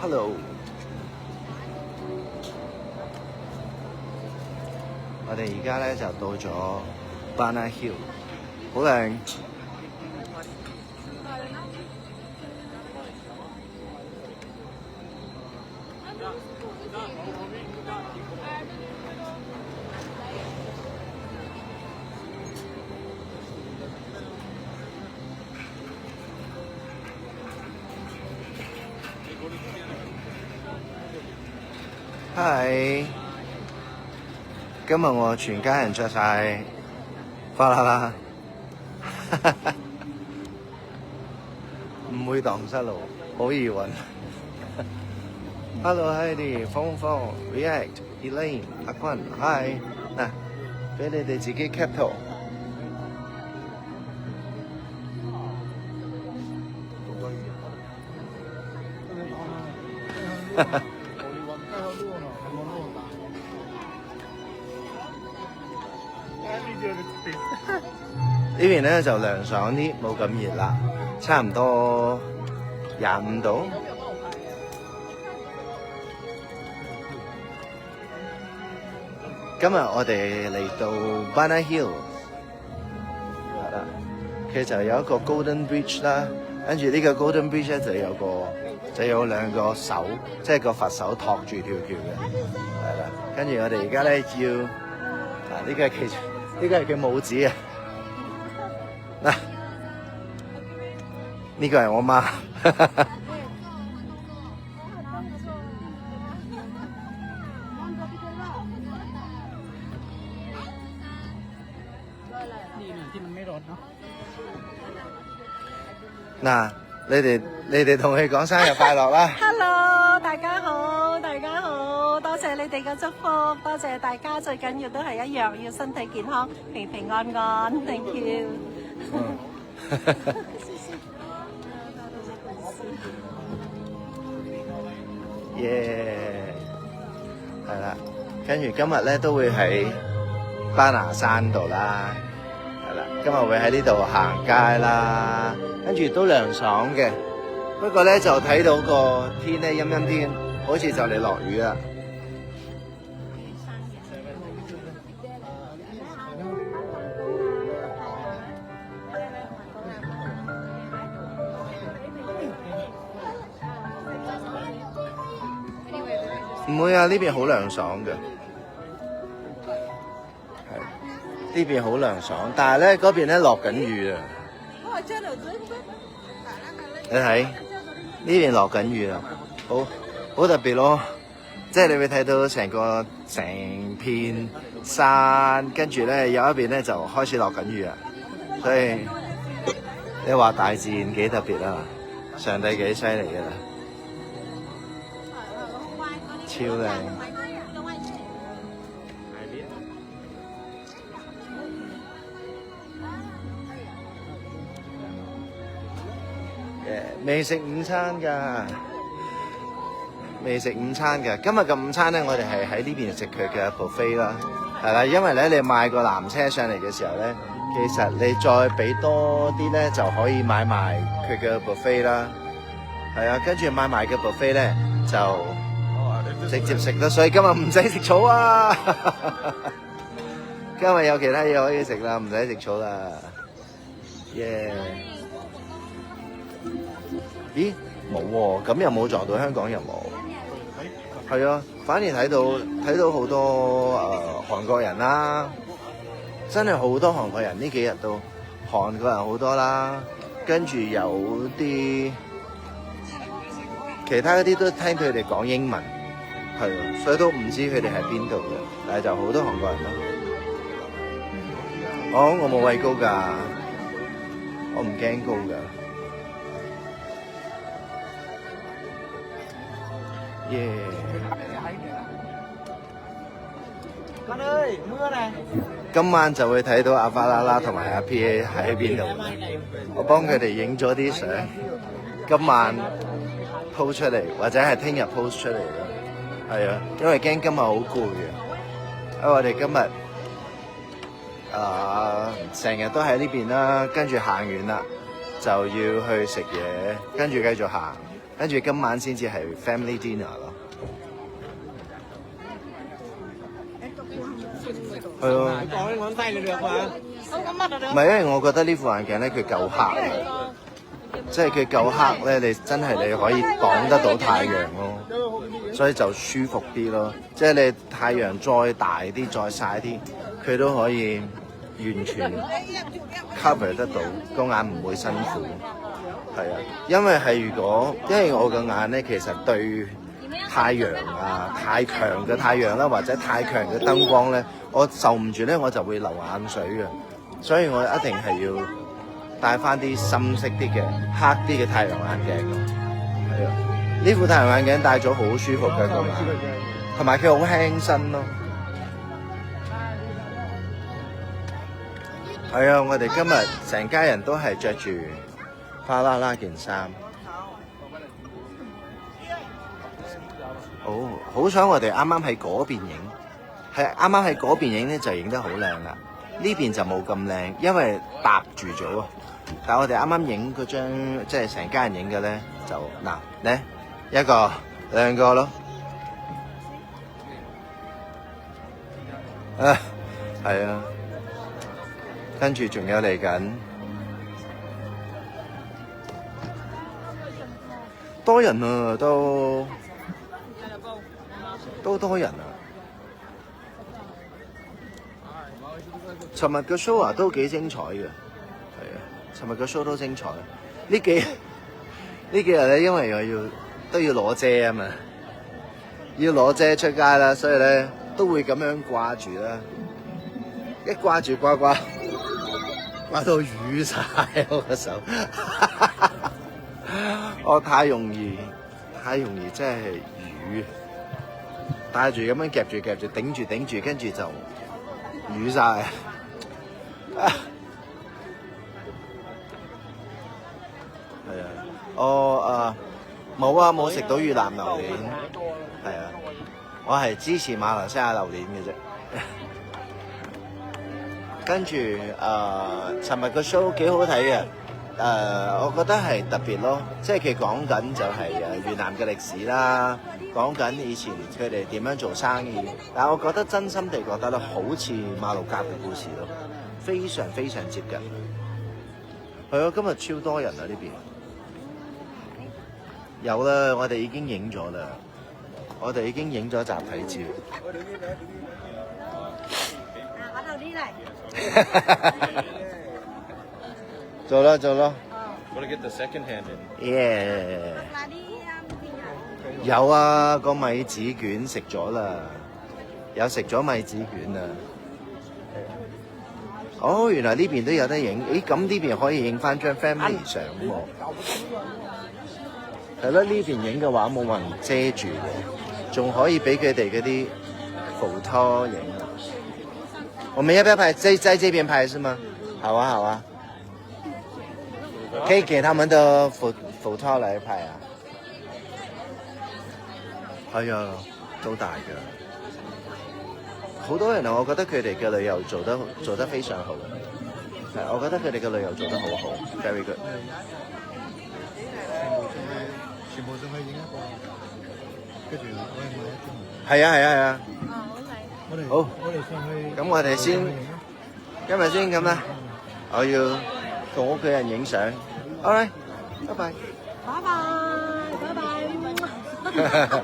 Hello， 我哋而家咧就到咗 Banana Hill， 好靚。Hi， 今日我全家人着晒花啦啦，唔會蕩失路，好易揾。Hello Heidi， 芳芳 React，Elaine， 阿坤 ，Hi， 嗱，俾你哋自己 cap 圖。呢邊咧就涼爽啲，冇咁熱啦，差唔多25度。今日我哋嚟到 Banana Hill， 係啦，佢就有一個 Golden Bridge 啦，跟住呢個 Golden Bridge 咧就有兩個手，即係個佛手托住條橋嘅，係啦。跟住我哋而家咧要呢個係佢拇指啊！嗱，呢個係我媽。嗱，你哋同佢講生日快樂啦 ！Hello， 大家好，多謝你哋嘅祝福，多謝大家，最緊要都係一樣，要身體健康，平平安安。Thank you。耶，係啦，跟住今日咧都會喺巴拿山度啦，係啦，今日會喺呢度行街啦，跟住都涼爽嘅。不過咧就睇到個天咧陰陰天，好似就嚟落雨啦。唔會啊，呢邊好涼爽嘅，係呢邊好涼爽，但係咧嗰邊咧落緊雨啊！你睇呢邊落緊雨啊，好特別咯，即係你會睇到成片山，跟住咧有一邊咧就開始落緊雨啊，所以你話大自然幾特別啊，上帝幾犀利㗎啦！超靚，未食午餐㗎，今日嘅午餐咧，我哋係喺呢邊食佢嘅 buffet 啦，係啦，因為咧你買個纜車上嚟嘅時候咧，其實你再俾多啲咧就可以買埋佢嘅 buffet 啦，係啊，跟住買埋嘅 buffet 咧就直接食得，所以今日唔使食草啊！今日有其他嘢可以食啦，唔使食草啦。耶！咦？冇喎，咁又冇撞到香港又冇。係啊，反而睇到好多韓國人啦，真係好多韓國人呢幾日都韓國人好多啦，跟住有啲其他嗰啲都聽佢哋講英文。係啊，所以都唔知佢哋喺邊度嘅，但係就好多韓國人咯。我冇畏高㗎，我唔驚高㗎。耶！今晚就會睇到阿巴啦啦同埋阿 PA 喺邊度。我幫佢哋影咗啲相，今晚 post 出嚟，或者係聽日 post 出嚟咯。係啊，因為驚今日好攰嘅，因為我哋今日成日都喺呢邊啦，跟住行完啦就要去食嘢，跟住繼續行，跟住今晚先至係 family dinner 咯。係啊，唔係因為我覺得呢副眼鏡咧佢夠黑啊，即係佢夠黑咧，你真係你可以擋得到太陽咯，所以就舒服啲咯。即係你太陽再大啲、再曬啲，佢都可以完全 cover 得到，個眼唔會辛苦。係啊，因為我個眼咧其實對太陽啊、太強嘅太陽啦，或者太強嘅燈光咧，我受唔住咧，我就會流眼水嘅，所以我一定係要戴翻啲深色啲嘅、黑啲嘅太陽眼鏡咯。係啊，呢副太陽眼鏡戴咗好舒服嘅個眼，同埋佢好輕身咯。係啊，我哋今日成家人都係着住花啦啦件衫。好彩我哋啱啱喺嗰邊影，係啱啱喺嗰邊影咧就影得好靚啦。呢邊就冇咁靚，因為搭住咗啊。但係我哋啱啱影嗰張即係成家人影嘅咧，就嗱咧一個兩個咯。係啊，跟住仲有嚟緊，多人啊都多人啊！尋日嘅 show 啊都幾精彩嘅，係啊！尋日嘅 show 都精彩。呢幾日咧，因為都要攞遮啊嘛，要攞遮出街啦，所以咧都會咁樣掛住啦。一掛住掛到瘀晒我個手，我太容易真係瘀。戴住咁樣夾住頂住，跟住就瘀晒。係啊，我冇食到越南榴蓮，係啊，我係支持馬來西亞榴蓮嘅啫。跟住尋日個 show 幾好睇嘅，我覺得係特別咯，即係佢講緊就係越南嘅歷史啦。講緊以前佢哋點樣做生意，但係我覺得真心地覺得咧，好似馬六甲嘅故事咯，非常非常接近。係啊，今日超多人啊呢邊。有啦，我哋已經影咗啦，我哋已經影咗集體照。揾到啲嚟。做咯。Want to get the second hand in? Yeah。有啊，個米紙卷食咗啦，有食咗米紙卷啊！哦，原來呢邊都有得影，咁呢邊可以影翻張 family 相喎。係咯，呢邊影嘅話冇人遮住嘅，仲可以俾佢哋嗰啲浮拖影啊！我們要不要拍？在這邊拍是嗎？好啊，可以給他們的浮拖來拍啊！係啊，都大㗎，好多人啊！我覺得佢哋嘅旅遊做得非常好，係，我覺得佢哋嘅旅遊做得好好 ，very good。全部上去影一個，跟住我哋買一張。係啊。好，我哋上去。咁我哋今日先咁啦，我要同屋企人影相。All right，拜拜。拜拜。